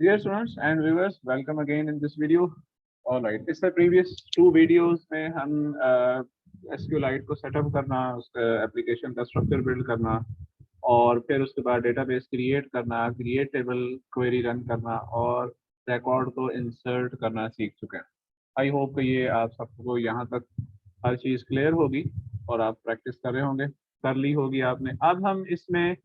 Dear students and viewers, welcome again in this video. All right, इससे previous two videos में हम SQLite को setup करना, उसका एप्लीकेशन का स्ट्रक्चर बिल्ड करना और फिर उसके बाद डेटाबेस क्रिएट करना, क्रिएट टेबल क्वेरी रन करना और रिकॉर्ड को इंसर्ट करना सीख चुके हैं। आई होप कि ये आप सबको यहाँ तक हर चीज़ क्लियर होगी और आप प्रैक्टिस कर रहे होंगे, कर ली होगी आपने। अब हम इसमें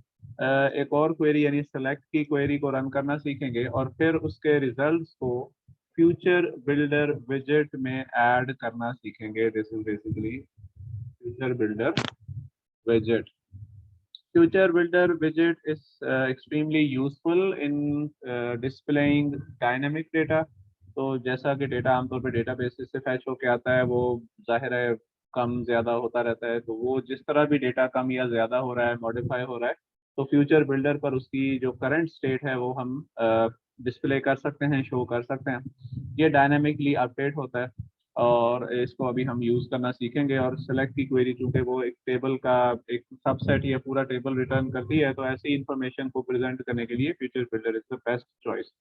एक और क्वेरी यानी सेलेक्ट की क्वेरी को रन करना सीखेंगे और फिर उसके रिजल्ट्स को फ्यूचर बिल्डर विजेट में ऐड करना सीखेंगे। This is basically future builder विजेट। Future Builder widget is extremely useful in displaying dynamic data। तो जैसा कि डेटा आमतौर पर डेटाबेस से फैच होके आता है वो जाहिर है कम ज़्यादा होता रहता है, तो वो जिस तरह भी डेटा कम या ज़्यादा हो रहा है, मॉडिफाई हो रहा है, तो फ्यूचर बिल्डर पर उसकी जो करंट स्टेट है वो हम डिस्प्ले कर सकते हैं, शो कर सकते हैं। ये डायनामिकली अपडेट होता है और इसको अभी हम यूज़ करना सीखेंगे। और सेलेक्ट की क्वेरी चूंकि वो एक टेबल का एक सबसेट या पूरा टेबल रिटर्न करती है, तो ऐसी इंफॉर्मेशन को प्रेजेंट करने के लिए future builder is the best choice.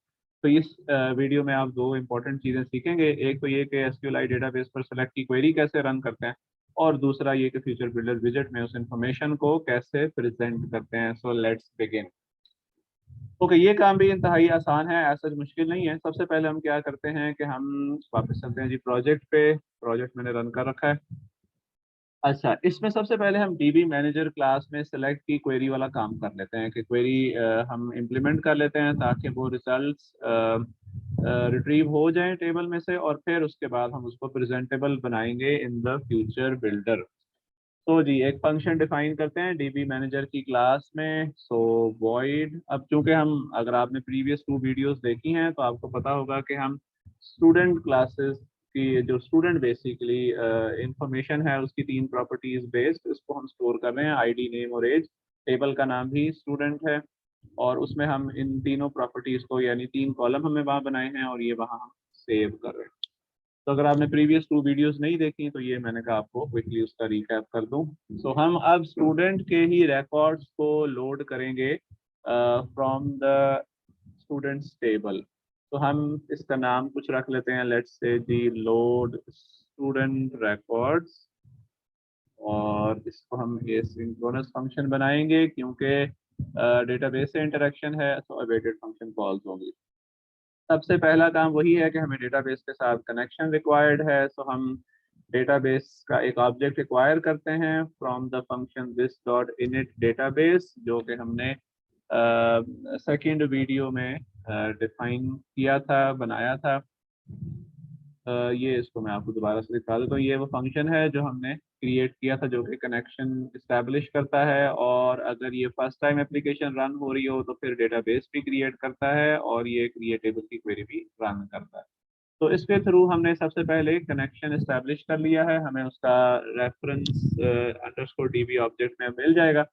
तो इस वीडियो में आप दो इंपॉर्टेंट चीज़ें सीखेंगे। एक तो ये कि एसक्यूएल डेटाबेस पर सेलेक्ट की क्वेरी कैसे रन करते हैं और दूसरा ये कि फ्यूचर बिल्डर विजेट में उस इंफॉर्मेशन को कैसे प्रेजेंट करते हैं। So let's begin. ओके, ये काम भी इंतहाई आसान है, ऐसा मुश्किल नहीं है। सबसे पहले हम क्या करते हैं कि हम वापस चलते हैं जी प्रोजेक्ट पे। प्रोजेक्ट मैंने रन कर रखा है। अच्छा, इसमें सबसे पहले हम डीबी मैनेजर क्लास में सेलेक्ट की क्वेरी वाला काम कर लेते हैं कि क्वेरी हम इम्प्लीमेंट कर लेते हैं ताकि वो रिजल्ट्स रिट्रीव हो जाएं टेबल में से और फिर उसके बाद हम उसको प्रेजेंटेबल बनाएंगे इन द फ्यूचर बिल्डर। तो जी एक फंक्शन डिफाइन करते हैं डीबी मैनेजर की क्लास में। सो वॉइड, अब चूंकि हम, अगर आपने प्रीवियस टू वीडियोस देखी हैं तो आपको पता होगा कि हम स्टूडेंट क्लासेस की जो स्टूडेंट बेसिकली इंफॉर्मेशन है उसकी तीन प्रॉपर्टीज बेस्ड उसको हम स्टोर कर रहे हैं, आईडी, नेम और एज। टेबल का नाम भी स्टूडेंट है और उसमें हम इन तीनों प्रॉपर्टीज को यानी तीन कॉलम हमने वहाँ बनाए हैं और ये वहाँ हम सेव कर रहे हैं। तो अगर आपने प्रीवियस टू वीडियोस नहीं देखी तो ये मैंने कहा आपको क्विकली उसका रिकैप कर दूं। सो हम अब स्टूडेंट के ही रिकॉर्ड्स को लोड करेंगे फ्रॉम द स्टूडेंट्स टेबल। तो हम इसका नाम कुछ रख लेते हैं, let's see ji load student records और इसको हम ये सिंक्रोनस फंक्शन बनाएंगे क्योंकि डेटाबेस से इंटरेक्शन है तो अवेटेड फंक्शन कॉल्स होगी। सबसे पहला काम वही है कि हमें डेटाबेस के साथ कनेक्शन रिक्वायर्ड है। सो हम डेटाबेस का एक ऑब्जेक्ट एक्वायर करते हैं from the function this dot init database, जो कि हमने सेकेंड वीडियो में डिफाइन किया था, बनाया था। ये इसको मैं आपको दोबारा से दिखा देता हूँ। ये वो फंक्शन है जो हमने क्रिएट किया था जो कि कनेक्शन इस्टेब्लिश करता है और अगर ये फर्स्ट टाइम एप्लीकेशन रन हो रही हो तो फिर डेटाबेस भी क्रिएट करता है और ये क्रिएटेबल की क्वेरी भी रन करता है। तो इसके थ्रू हमने सबसे पहले कनेक्शन इस्टेब्लिश कर लिया है, हमें उसका रेफरेंस अंडरस्कोर डीबी ऑब्जेक्ट में मिल जाएगा।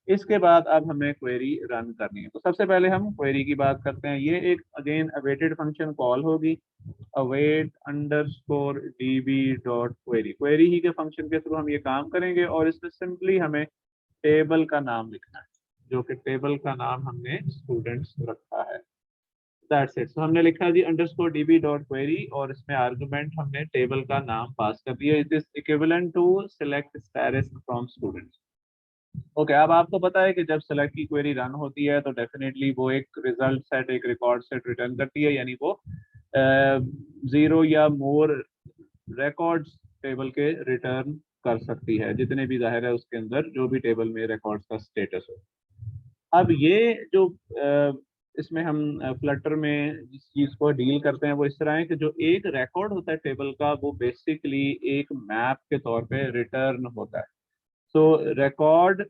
इसके बाद अब हमें क्वेरी रन करनी है। तो सबसे पहले हम क्वेरी की बात करते हैं। ये एक अगेन अवेटेड फंक्शन कॉल होगी, await underscore db dot query. Query ही के फंक्शन के थ्रू हम ये काम करेंगे और इसमें सिंपली हमें टेबल का नाम लिखना है जो कि टेबल का नाम हमने स्टूडेंट्स रखा है। That's it. सो हमने लिखा जी अंडरस्कोर db डॉट क्वेरी और इसमें आर्गुमेंट हमने टेबल का नाम पास कर दिया। It is equivalent to select status from students. Okay, अब आपको पता है कि जब सेलेक्ट की क्वेरी रन होती है तो डेफिनेटली वो एक रिजल्ट सेट, एक रिकॉर्ड सेट रिटर्न करती है, यानी वो जीरो या मोर रिकॉर्ड्स टेबल के रिटर्न कर सकती है, जितने भी जाहिर है उसके अंदर जो भी टेबल में रिकॉर्ड्स का स्टेटस हो। अब ये जो इसमें हम फ्लटर में जिस चीज़ को डील करते हैं वो इस तरह है कि जो एक रिकॉर्ड होता है टेबल का वो बेसिकली एक मैप के तौर पे रिटर्न होता है। सो रिकॉर्ड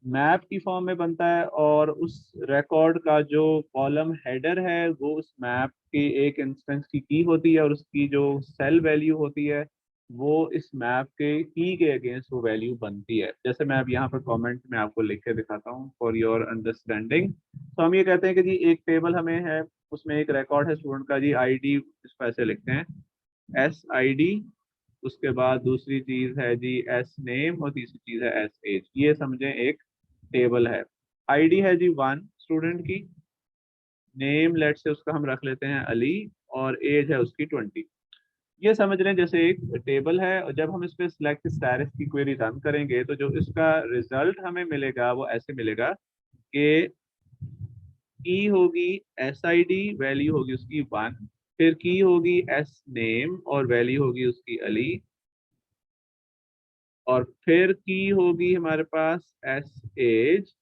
मैप की फॉर्म में बनता है और उस रिकॉर्ड का जो कॉलम हेडर है वो उस मैप की एक इंस्टेंस की होती है और उसकी जो सेल वैल्यू होती है वो इस मैप के के अगेंस्ट वो वैल्यू बनती है। जैसे मैं अब यहाँ पर कमेंट में आपको लिख के दिखाता हूँ फॉर योर अंडरस्टैंडिंग। तो हम ये कहते हैं कि जी एक टेबल हमें है, उसमें एक रिकॉर्ड है स्टूडेंट का जी आईडी, इसको ऐसे लिखते हैं एस आई डी, उसके बाद दूसरी चीज है जी एस नेम और तीसरी चीज है एस एज। ये समझे एक टेबल है। आईडी है जी वन स्टूडेंट की, नेम लेट से उसका हम रख लेते हैं अली, और एज है उसकी 20। ये समझ लें जैसे एक टेबल है, और जब हम इस पे सिलेक्ट स्टैटिस की क्वेरी रन करेंगे तो जो इसका रिजल्ट हमें मिलेगा वो ऐसे मिलेगा कि की होगी एस आई डी, वैल्यू होगी उसकी 1, फिर की होगी एस नेम और वैल्यू होगी उसकी अली, और फिर की होगी हमारे पास एस एज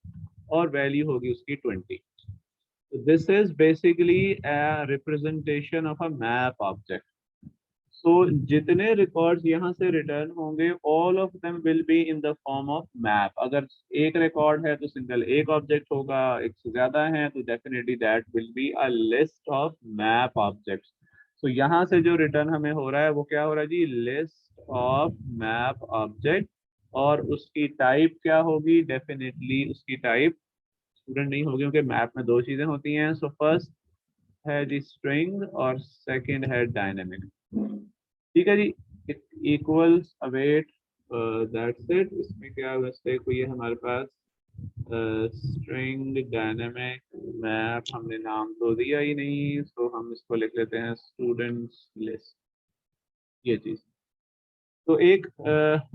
और वैल्यू होगी उसकी 20। This is basically a representation of a map object. So जितने रिकॉर्ड्स यहाँ से रिटर्न होंगे all of them will be in the form of map. अगर एक रिकॉर्ड है तो सिंगल एक ऑब्जेक्ट होगा, एक से ज्यादा है तो definitely that will be a list of map objects. तो यहाँ से जो रिटर्न हमें हो रहा है वो क्या हो रहा है जी, लिस्ट ऑफ मैप ऑब्जेक्ट। और उसकी टाइप क्या होगी, डेफिनेटली उसकी टाइप स्टूडेंट नहीं होगी, क्योंकि मैप में दो चीजें होती हैं। सो फर्स्ट है जी स्ट्रिंग और सेकंड है डायनेमिक। ठीक है जी, इक्वल्स अवेट, दैट्स इट। इसमें क्या मिस्टेक हुई है हमारे पास, स्ट्रिंग डायनेमिक मैप, हमने नाम तो दिया ही नहीं, तो हम इसको लिख लेते हैं स्टूडेंट्स लिस्ट, ये चीज। तो एक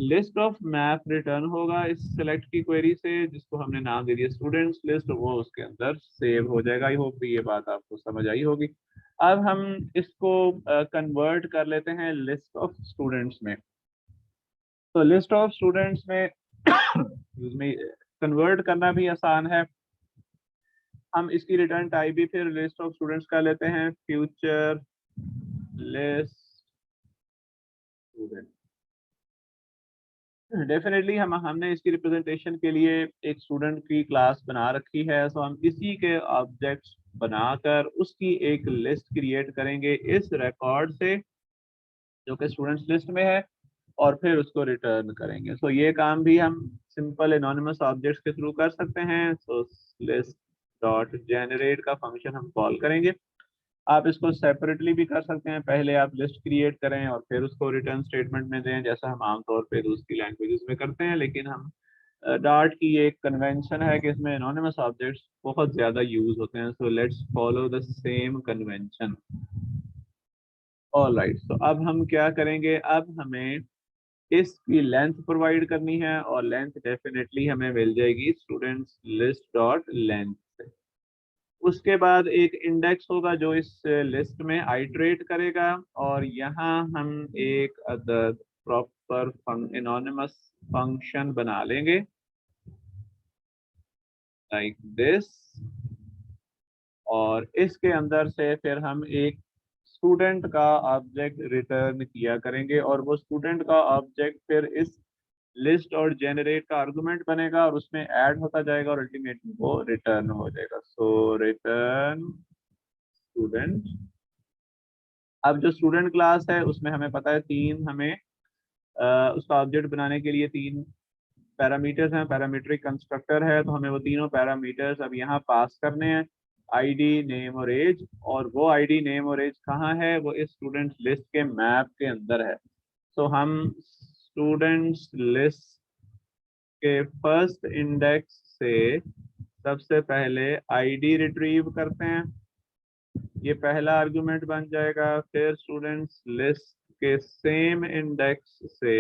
लिस्ट ऑफ मैप रिटर्न होगा इस सेलेक्ट की क्वेरी से, जिसको हमने नाम दे दिया स्टूडेंट्स लिस्ट, वो उसके अंदर सेव हो जाएगा। आई होप ये बात आपको समझ आई होगी। अब हम इसको कन्वर्ट कर लेते हैं लिस्ट ऑफ स्टूडेंट्स में। तो लिस्ट ऑफ स्टूडेंट्स में में कन्वर्ट करना भी आसान है। हम इसकी रिटर्न टाइप भी फिर लिस्ट ऑफ स्टूडेंट्स का लेते हैं, फ्यूचर लिस्ट स्टूडेंट। डेफिनेटली हमने इसकी रिप्रेजेंटेशन के लिए एक स्टूडेंट की क्लास बना रखी है, तो हम इसी के ऑब्जेक्ट्स बनाकर उसकी एक लिस्ट क्रिएट करेंगे इस रिकॉर्ड से जो कि स्टूडेंट्स लिस्ट में है, और फिर उसको रिटर्न करेंगे। सो ये काम भी हम सिंपल एनोनिमस ऑब्जेक्ट्स के थ्रू कर सकते हैं। सो लिस्ट डॉट जेनरेट का फंक्शन हम कॉल करेंगे। आप इसको सेपरेटली भी कर सकते हैं, पहले आप लिस्ट क्रिएट करें और फिर उसको रिटर्न स्टेटमेंट में दें, जैसा हम आमतौर पे दूसरी लैंग्वेजेस में करते हैं। लेकिन हम डार्ट की एक कन्वेंशन है कि इसमें एनोनिमस ऑब्जेक्ट्स बहुत ज़्यादा यूज होते हैं। So let's follow the same convention. Alright, तो अब हम क्या करेंगे, अब हमें इसकी लेंथ प्रोवाइड करनी है, और लेंथ डेफिनेटली हमें मिल जाएगी स्टूडेंट्स लिस्ट डॉट लेंथ से। उसके बाद एक इंडेक्स होगा जो इस लिस्ट में आइटरेट करेगा, और यहाँ हम एक अदर प्रॉपर एनोनिमस फंक्शन बना लेंगे लाइक दिस, और इसके अंदर से फिर हम एक स्टूडेंट का ऑब्जेक्ट रिटर्न किया करेंगे, और वो स्टूडेंट का ऑब्जेक्ट फिर इस लिस्ट और जेनरेट का आर्गुमेंट बनेगा और उसमें ऐड होता जाएगा और अल्टीमेटली वो रिटर्न हो जाएगा। सो रिटर्न स्टूडेंट। अब जो स्टूडेंट क्लास है उसमें हमें पता है तीन हमें उसका ऑब्जेक्ट बनाने के लिए तीन पैरामीटर्स हैं, पैरामीट्रिक कंस्ट्रक्टर है, तो हमें वो तीनों पैरामीटर्स अब यहाँ पास करने हैं, आईडी नेम और एज। और वो आईडी नेम और एज कहाँ है, वो इस स्टूडेंट्स लिस्ट के मैप के अंदर है। तो हम स्टूडेंट्स लिस्ट के फर्स्ट इंडेक्स से सबसे पहले आईडी रिट्रीव करते हैं, ये पहला आर्गुमेंट बन जाएगा। फिर स्टूडेंट्स लिस्ट के सेम इंडेक्स से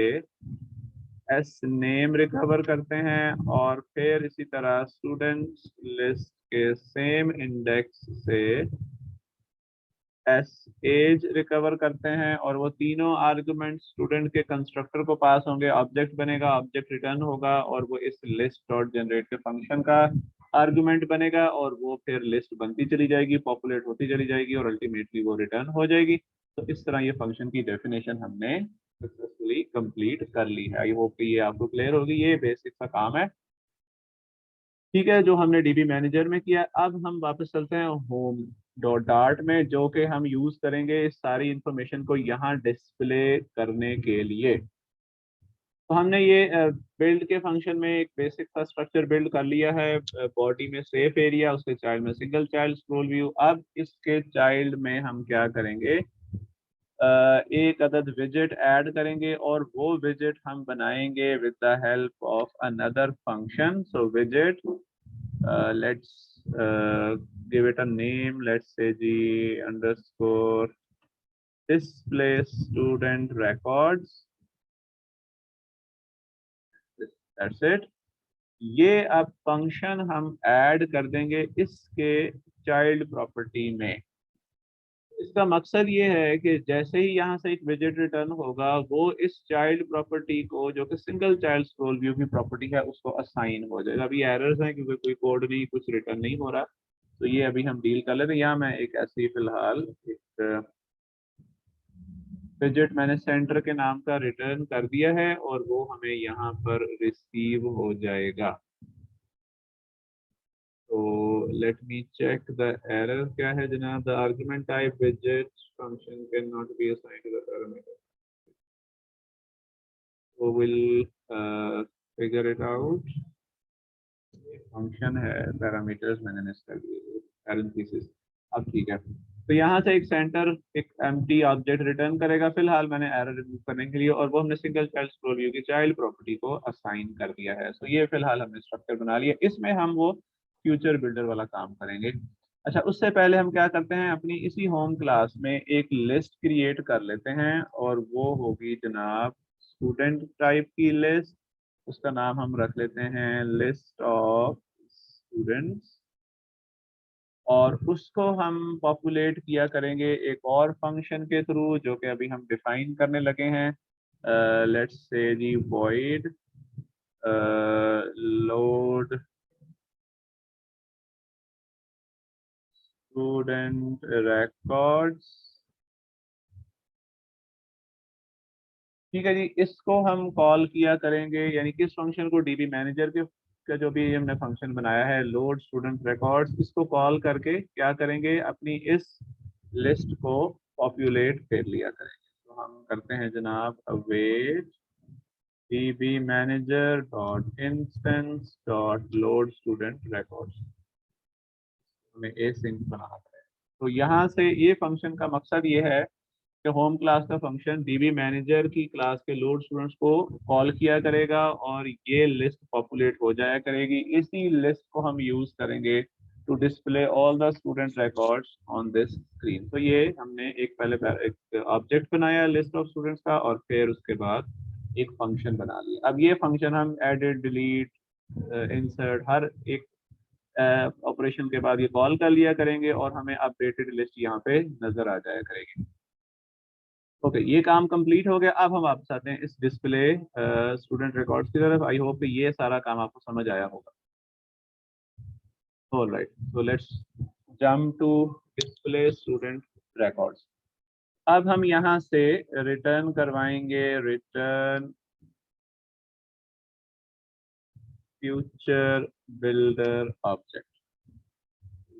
एस नेम रिकवर करते हैं, और फिर इसी तरह स्टूडेंट्स लिस्ट के सेम इंडेक्स से एस एज रिकवर करते हैं, और वो तीनों आर्गुमेंट स्टूडेंट के कंस्ट्रक्टर को पास होंगे, ऑब्जेक्ट बनेगा, ऑब्जेक्ट रिटर्न होगा, और वो इस लिस्ट डॉट जनरेट के फंक्शन का आर्गुमेंट बनेगा, और वो फिर लिस्ट बनती चली जाएगी, पॉपुलेट होती चली जाएगी, और अल्टीमेटली वो रिटर्न हो जाएगी। तो इस तरह ये फंक्शन की डेफिनेशन हमने सक्सेसफुली कंप्लीट कर ली है। आई होप कि ये आपको क्लियर होगी, ये बेसिक सा काम है। ठीक है, जो हमने डीबी मैनेजर में किया। अब हम वापस चलते हैं होम डॉट डार्ट में, जो कि हम यूज करेंगे इस सारी इंफॉर्मेशन को यहाँ डिस्प्ले करने के लिए। तो हमने ये बिल्ड के फंक्शन में एक बेसिक सा स्ट्रक्चर बिल्ड कर लिया है। बॉडी में सेफ एरिया, उसके चाइल्ड में सिंगल चाइल्ड स्क्रोल व्यू। अब इसके चाइल्ड में हम क्या करेंगे, एक अदद विजेट ऐड करेंगे, और वो विजेट हम बनाएंगे with the help of another function. So विजेट let's give it a name. Let's say g underscore display student records. That's it. ये अब फंक्शन हम ऐड कर देंगे इसके चाइल्ड प्रॉपर्टी में। इसका मकसद ये है कि जैसे ही यहाँ से एक विजेट रिटर्न होगा वो इस चाइल्ड प्रॉपर्टी को, जो कि सिंगल चाइल्ड स्क्रोल व्यू की प्रॉपर्टी है, उसको असाइन हो जाएगा। अभी एरर्स हैं क्योंकि कोई कोड नहीं, कुछ रिटर्न नहीं हो रहा, तो ये अभी हम डील कर लेते हैं। यहाँ मैं एक ऐसे ही फिलहाल एक विजेट मैंने सेंटर के नाम का रिटर्न कर दिया है और वो हमें यहाँ पर रिसीव हो जाएगा। तो let me check the error क्या है जनाब। द आर्गुमेंट टाइप विजेट function can not be assigned to the parameter. वो will figure it out. Function है, पैरामीटर्स मैंने कर दिए पैरेंथेसिस। अब ठीक है, तो यहाँ से एक सेंटर एक एम्प्टी ऑब्जेक्ट रिटर्न करेगा फिलहाल मैंने एरर रिमूव करने के लिए, और वो हमने सिंगल चाइल्ड स्क्रोल व्यू की चाइल्ड प्रॉपर्टी को असाइन कर दिया है। तो ये फिलहाल हमने स्ट्रक्चर बना लिया। इसमें हम वो फ्यूचर बिल्डर वाला काम करेंगे। अच्छा, उससे पहले हम क्या करते हैं, अपनी इसी होम क्लास में एक लिस्ट क्रिएट कर लेते हैं, और वो होगी जनाब स्टूडेंट टाइप की लिस्ट। उसका नाम हम रख लेते हैं लिस्ट ऑफ स्टूडेंट्स, और उसको हम पॉपुलेट किया करेंगे एक और फंक्शन के थ्रू जो कि अभी हम डिफाइन करने लगे हैं। Let's see G void load student records। ठीक है जी, इसको हम कॉल किया करेंगे, यानी किस फंक्शन को, डीबी मैनेजर के का जो भी हमने फंक्शन बनाया है लोड स्टूडेंट रिकॉर्ड्स, इसको कॉल करके क्या करेंगे, अपनी इस लिस्ट को पॉपुलेट कर लिया करेंगे। तो हम करते हैं जनाब await db manager dot instance dot load student records. हमें async बनाना है। तो यहाँ से ये फंक्शन का मकसद ये है कि होम क्लास का फंक्शन डीबी मैनेजर की क्लास के लोड स्टूडेंट्स को कॉल किया करेगा और ये लिस्ट पॉपुलेट हो जाया करेगी। इसी लिस्ट को हम यूज करेंगे to display all the student records on this screen. तो ये हमने एक पहले एक ऑब्जेक्ट बनाया लिस्ट ऑफ स्टूडेंट्स का, और फिर उसके बाद एक फंक्शन बना लिया। अब ये फंक्शन हम एडिट डिलीट इंसर्ट हर एक ऑपरेशन के बाद ये कॉल कर लिया करेंगे, और हमें अपडेटेड लिस्ट यहाँ पे नजर आ जाया करेगी। ओके, ये काम कंप्लीट हो गया। अब हम वापस आते हैं इस डिस्प्ले स्टूडेंट रिकॉर्ड्स की तरफ। आई होप कि ये सारा काम आपको समझ आया होगा। Alright, so let's jump to display student records. अब हम यहाँ से रिटर्न करवाएंगे रिटर्न फ्यूचर बिल्डर ऑब्जेक्ट।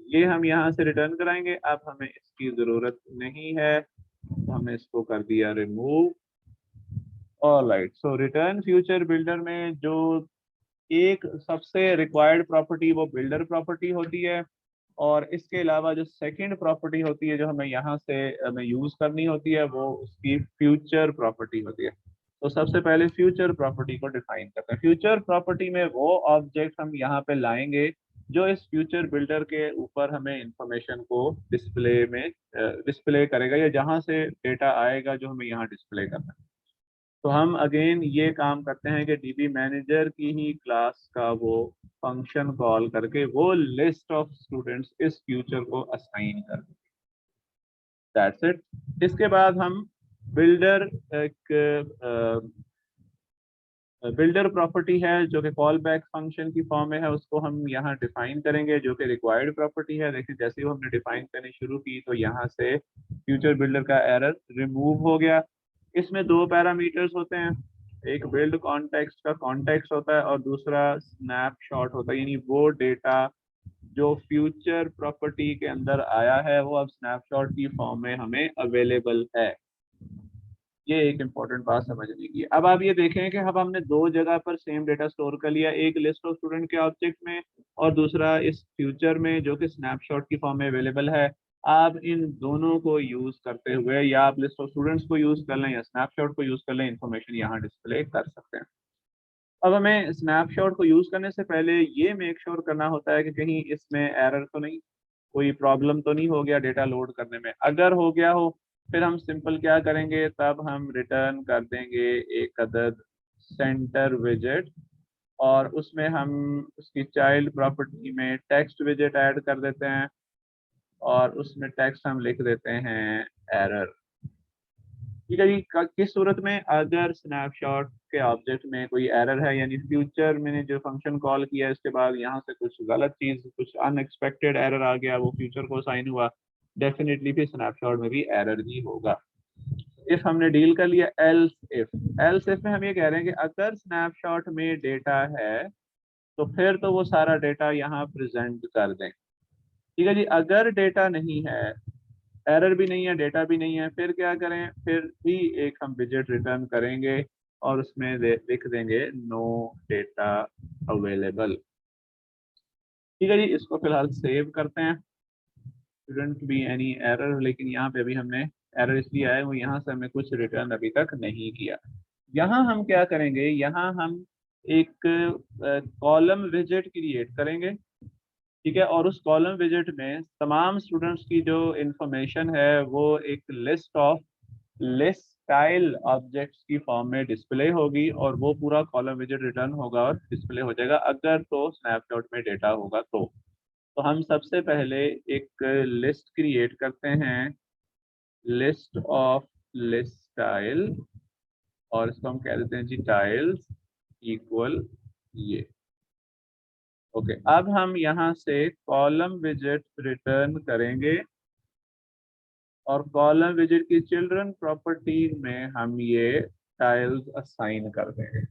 ये हम यहाँ से रिटर्न कराएंगे। अब हमें इसकी जरूरत नहीं है, तो हमने इसको कर दिया रिमूव। ऑलराइट, सो रिटर्न फ्यूचर बिल्डर में जो एक सबसे रिक्वायर्ड प्रॉपर्टी वो बिल्डर प्रॉपर्टी होती है, और इसके अलावा जो सेकंड प्रॉपर्टी होती है जो हमें यहाँ से हमें यूज करनी होती है वो उसकी फ्यूचर प्रॉपर्टी होती है। तो सबसे पहले फ्यूचर प्रॉपर्टी को डिफाइन करते हैं। फ्यूचर प्रॉपर्टी में वो ऑब्जेक्ट हम यहाँ पे लाएंगे जो इस फ्यूचर बिल्डर के ऊपर हमें इंफॉर्मेशन को डिस्प्ले में डिस्प्ले करेगा, या जहाँ से डेटा आएगा जो हमें यहाँ डिस्प्ले करना है। तो हम अगेन ये काम करते हैं कि डीबी मैनेजर की ही क्लास का वो फंक्शन कॉल करके वो लिस्ट ऑफ स्टूडेंट्स इस फ्यूचर को असाइन कर दें। That's it. इसके बाद हम बिल्डर एक बिल्डर प्रॉपर्टी है जो कि कॉल बैक फंक्शन की फॉर्म में है, उसको हम यहाँ डिफाइन करेंगे जो कि रिक्वायर्ड प्रॉपर्टी है। देखिए जैसे ही हमने डिफाइन करनी शुरू की तो यहाँ से फ्यूचर बिल्डर का एरर रिमूव हो गया। इसमें दो पैरामीटर्स होते हैं, एक बिल्ड कॉन्टेक्स्ट का कॉन्टेक्स्ट होता है और दूसरा स्नैपशॉट होता है, यानी वो डेटा जो फ्यूचर प्रॉपर्टी के अंदर आया है वो अब स्नैपशॉट की फॉर्म में हमें अवेलेबल है। ये एक इम्पॉर्टेंट बात समझने की है। अब आप ये देखें कि अब हमने दो जगह पर सेम डेटा स्टोर कर लिया, एक लिस्ट ऑफ स्टूडेंट के ऑब्जेक्ट में और दूसरा इस फ्यूचर में जो कि स्नैपशॉट की फॉर्म में अवेलेबल है। आप इन दोनों को यूज करते हुए या आप लिस्ट ऑफ स्टूडेंट्स को यूज कर लें या स्नैपशॉट को यूज कर लें, इंफॉर्मेशन यहाँ डिस्प्ले कर सकते हैं। अब हमें स्नैपशॉट को यूज करने से पहले ये मेक श्योर करना होता है कि कहीं इसमें एरर तो नहीं, कोई प्रॉब्लम तो नहीं हो गया डेटा लोड करने में। अगर हो गया हो फिर हम सिंपल क्या करेंगे, तब हम रिटर्न कर देंगे एक अदद सेंटर विजेट, और उसमें हम उसकी चाइल्ड प्रॉपर्टी में टेक्स्ट विजेट ऐड कर देते हैं, और उसमें टेक्स्ट हम लिख देते हैं एरर। ठीक है जी। किस सूरत में, अगर स्नैपशॉट के ऑब्जेक्ट में कोई एरर है, यानी फ्यूचर मैंने जो फंक्शन कॉल किया इसके बाद यहाँ से कुछ गलत चीज, कुछ अनएक्सपेक्टेड एरर आ गया, वो फ्यूचर को साइन हुआ, डेफिनेटली फिर स्नैपशॉट में भी एरर ही होगा। इफ हमने डील कर लिया। एल्स इफ में हम ये कह रहे हैं कि अगर स्नैपशॉट में डेटा है तो फिर तो वो सारा डेटा यहाँ प्रेजेंट कर दें। ठीक है जी। अगर डेटा नहीं है, एरर भी नहीं है, डेटा भी नहीं है, फिर क्या करें, फिर भी एक हम विजेट रिटर्न करेंगे और उसमें लिख देंगे नो डेटा अवेलेबल। ठीक है जी। इसको फिलहाल सेव करते हैं। शुडंट बी एनी एरर, लेकिन यहाँ पे अभी हमने एरर इसलिए आया, वो यहाँ से हमने कुछ रिटर्न अभी तक नहीं किया। यहाँ हम क्या करेंगे, यहाँ हम एक कॉलम विजेट क्रिएट करेंगे। ठीक है। और उस कॉलम विजेट में तमाम स्टूडेंट्स की जो इंफॉर्मेशन है वो एक list of list style objects की फॉर्म में डिस्प्ले होगी, और वो पूरा कॉलम विजेट रिटर्न होगा और डिस्प्ले हो जाएगा अगर तो स्नैपशॉट में डेटा होगा तो हम सबसे पहले एक लिस्ट क्रिएट करते हैं, लिस्ट ऑफ लिस्ट स्टाइल, और इसको हम कह देते हैं जी टाइल्स इक्वल ये। ओके। अब हम यहाँ से कॉलम विजेट रिटर्न करेंगे, और कॉलम विजेट की चिल्ड्रन प्रॉपर्टी में हम ये टाइल्स असाइन कर देंगे।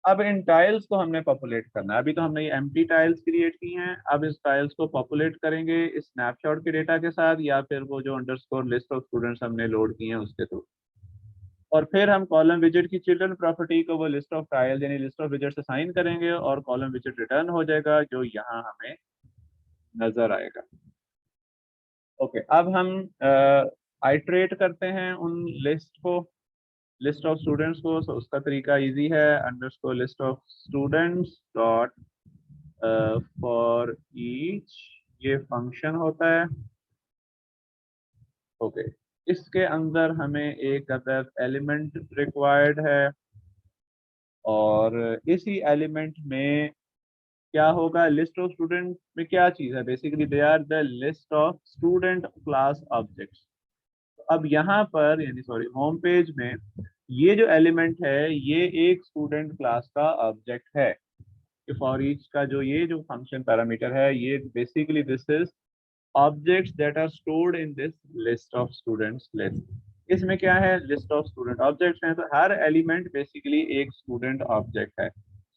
अब इन टाइल्स को हमने पॉपुलेट करना है। अभी तो हमने ये एम्प्टी टाइल्स क्रिएट की हैं, अब इस टाइल्स को पॉपुलेट करेंगे इस स्नैपशॉट के डेटा के साथ, या फिर वो जो अंडरस्कोर लिस्ट ऑफ स्टूडेंट्स हमने लोड किए हैं उसके थ्रू। और फिर हम कॉलम विजेट की चिल्ड्रन प्रॉपर्टी को वो लिस्ट ऑफ टाइल्स यानी लिस्ट ऑफ विजेट से साइन करेंगे, और कॉलम विजेट रिटर्न हो जाएगा जो यहाँ हमें नजर आएगा। ओके। अब हम आइट्रेट करते हैं उन लिस्ट को, लिस्ट ऑफ स्टूडेंट्स को। तो उसका तरीका इजी है, underscore list of students dot for each, ये फंक्शन होता है। ओके। इसके अंदर हमें एक अदर एलिमेंट रिक्वायर्ड है, और इसी एलिमेंट में क्या होगा, लिस्ट ऑफ स्टूडेंट में क्या चीज है, basically they are the list of student class objects. अब यहाँ पर यानी सॉरी होम पेज में ये जो एलिमेंट है ये एक स्टूडेंट क्लास का ऑब्जेक्ट है। फॉर ईच का जो ये जो फंक्शन पैरामीटर है, ये basically this is objects that are stored in this list of students list. इसमें क्या है, लिस्ट ऑफ स्टूडेंट ऑब्जेक्ट्स हैं, तो हर एलिमेंट बेसिकली एक स्टूडेंट ऑब्जेक्ट है।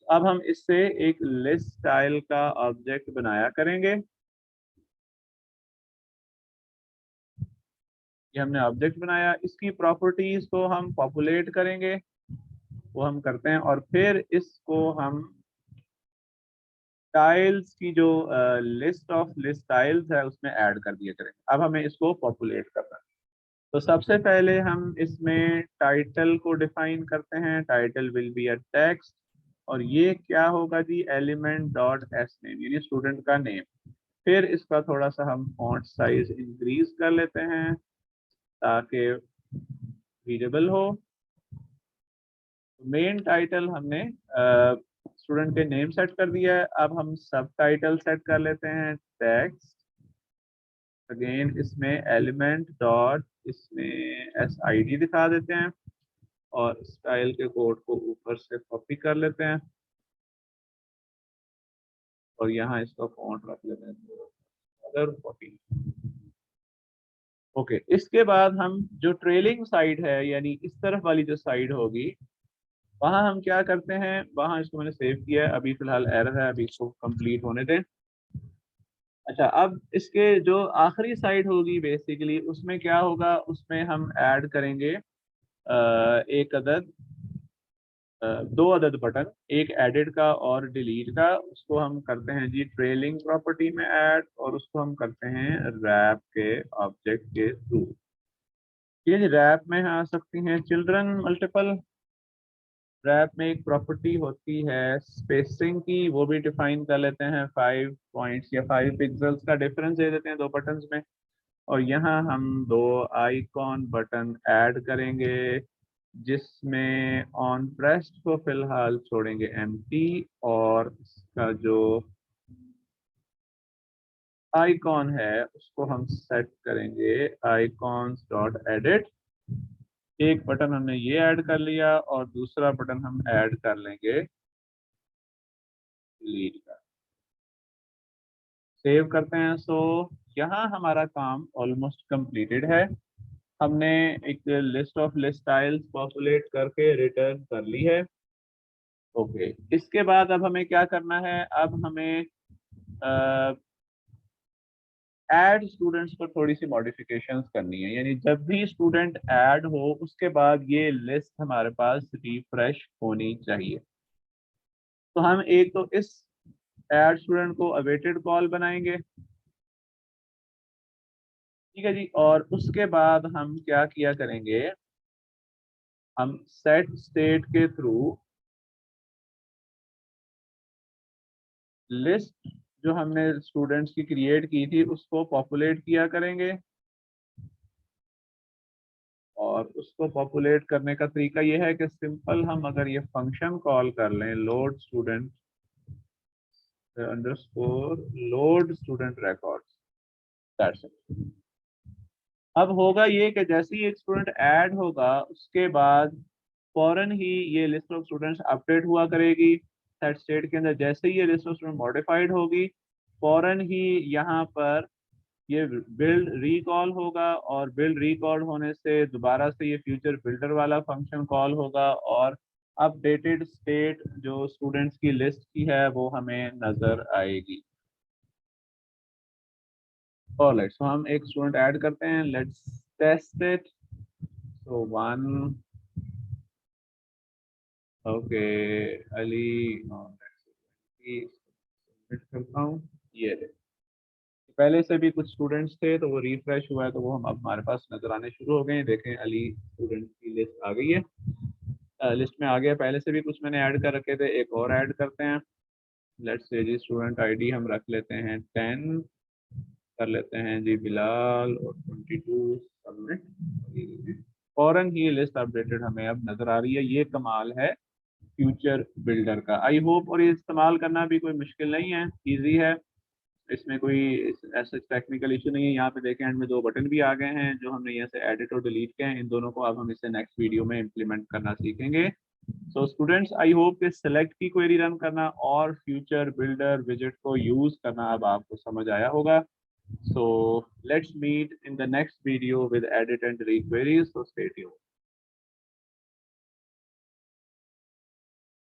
अब हम इससे एक लिस्ट स्टाइल का ऑब्जेक्ट बनाया करेंगे। ये हमने ऑब्जेक्ट बनाया, इसकी प्रॉपर्टीज को हम पॉपुलेट करेंगे, वो हम करते हैं, और फिर इसको हम टाइल्स की जो लिस्ट ऑफ लिस्ट टाइल्स है उसमें ऐड कर दिया करेंगे। अब हमें इसको पॉपुलेट करना है। तो सबसे पहले हम इसमें टाइटल को डिफाइन करते हैं, title will be a text, और ये क्या होगा जी, एलिमेंट डॉट एस नेम यानी स्टूडेंट का नेम। फिर इसका थोड़ा सा हम फॉन्ट साइज इंक्रीज कर लेते हैं ताकि रीडेबल हो। मेन टाइटल हमने स्टूडेंट के नेम सेट कर दिया है। अब हम सब टाइटल सेट कर लेते हैं, टेक्स्ट, अगेन इसमें एलिमेंट डॉट इसमें एस आई डी दिखा देते हैं, और स्टाइल के कोड को ऊपर से कॉपी कर लेते हैं, और यहाँ इसका फॉन्ट रख लेते हैं अदर 14। ओके। इसके बाद हम जो ट्रेलिंग साइड है यानी इस तरफ वाली जो साइड होगी, वहां हम क्या करते हैं, वहां इसको मैंने सेव किया है, अभी फिलहाल एरर है, अभी इसको कंप्लीट होने दें। अच्छा, अब इसके जो आखिरी साइड होगी बेसिकली उसमें क्या होगा, उसमें हम ऐड करेंगे एक अदद दो अदद बटन, एक एडिट का और डिलीट का। उसको हम करते हैं जी ट्रेलिंग प्रॉपर्टी में ऐड, और उसको हम करते हैं रैप के ऑब्जेक्ट के थ्रू। ये जी रैप में आ सकती हैं चिल्ड्रन मल्टीपल, रैप में एक प्रॉपर्टी होती है स्पेसिंग की, वो भी डिफाइन कर लेते हैं। 5 पॉइंट्स या 5 पिक्सल्स का डिफरेंस दे देते हैं दो बटन्स में। और यहाँ हम दो आइकॉन बटन ऐड करेंगे, जिसमें ऑन प्रेस्ड को फिलहाल छोड़ेंगे एम्प्टी, और इसका जो आइकॉन है उसको हम सेट करेंगे आइकॉन्स डॉट एडिट। एक बटन हमने ये ऐड कर लिया और दूसरा बटन हम ऐड कर लेंगे डिलीट का। सेव करते हैं। सो यहाँ हमारा काम ऑलमोस्ट कंप्लीटेड है। हमने एक list of list styles populate करके रिटर्न कर ली है। ओके, इसके बाद अब हमें क्या करना है? अब हमें ऐड स्टूडेंट्स पर थोड़ी सी मॉडिफिकेशंस करनी है, यानी जब भी स्टूडेंट ऐड हो उसके बाद ये लिस्ट हमारे पास रिफ्रेश होनी चाहिए। तो हम एक तो इस ऐड स्टूडेंट को अवेटेड कॉल बनाएंगे, ठीक है जी। और उसके बाद हम क्या किया करेंगे, हम सेट स्टेट के थ्रू लिस्ट जो हमने स्टूडेंट्स की क्रिएट की थी उसको पॉपुलेट किया करेंगे। और उसको पॉपुलेट करने का तरीका ये है कि सिंपल हम अगर ये फंक्शन कॉल कर लें load student underscore load student records, that's it. अब होगा ये कि जैसे ही एक स्टूडेंट ऐड होगा उसके बाद फौरन ही ये लिस्ट ऑफ स्टूडेंट्स अपडेट हुआ करेगी सेट स्टेट के अंदर। जैसे ही ये लिस्ट ऑफ स्टूडेंट मॉडिफाइड होगी फौरन ही यहाँ पर ये बिल्ड रिकॉल होगा, और बिल्ड रिकॉल होने से दोबारा से ये फ्यूचर बिल्डर वाला फंक्शन कॉल होगा, और अपडेटेड स्टेट जो स्टूडेंट्स की लिस्ट की है वो हमें नजर आएगी। ऑलराइट, सो हम एक स्टूडेंट ऐड करते हैं, let's test it. So 1, okay, Ali, submit करता हूँ। ये ले, पहले से भी कुछ स्टूडेंट्स थे तो वो रिफ्रेश हुआ है, तो वो हम अब हमारे पास नजर आने शुरू हो गए हैं। देखें अली स्टूडेंट की लिस्ट आ गई है, लिस्ट में आ गया। पहले से भी कुछ मैंने ऐड कर रखे थे, एक और ऐड करते हैं। Let's see ji student ID हम रख लेते हैं 10, कर लेते हैं जी बिलाल, और 22 सबमिट। फौरन ही लिस्ट अपडेटेड हमें अब नजर आ रही है। ये कमाल है फ्यूचर बिल्डर का, आई होप। और ये इस्तेमाल करना भी कोई मुश्किल नहीं है, इजी है, इसमें कोई ऐसा टेक्निकल इशू नहीं है। यहाँ पे देखें एंड में दो बटन भी आ गए हैं जो हमने यहाँ से एडिट और डिलीट के हैं। इन दोनों को अब हम इसे नेक्स्ट वीडियो में इम्प्लीमेंट करना सीखेंगे। सो स्टूडेंट्स, आई होप कि सेलेक्ट की क्वेरी रन करना और फ्यूचर बिल्डर विजिट को यूज करना अब आपको समझ आया होगा। So let's meet in the next video with edit and delete queries, so stay tuned.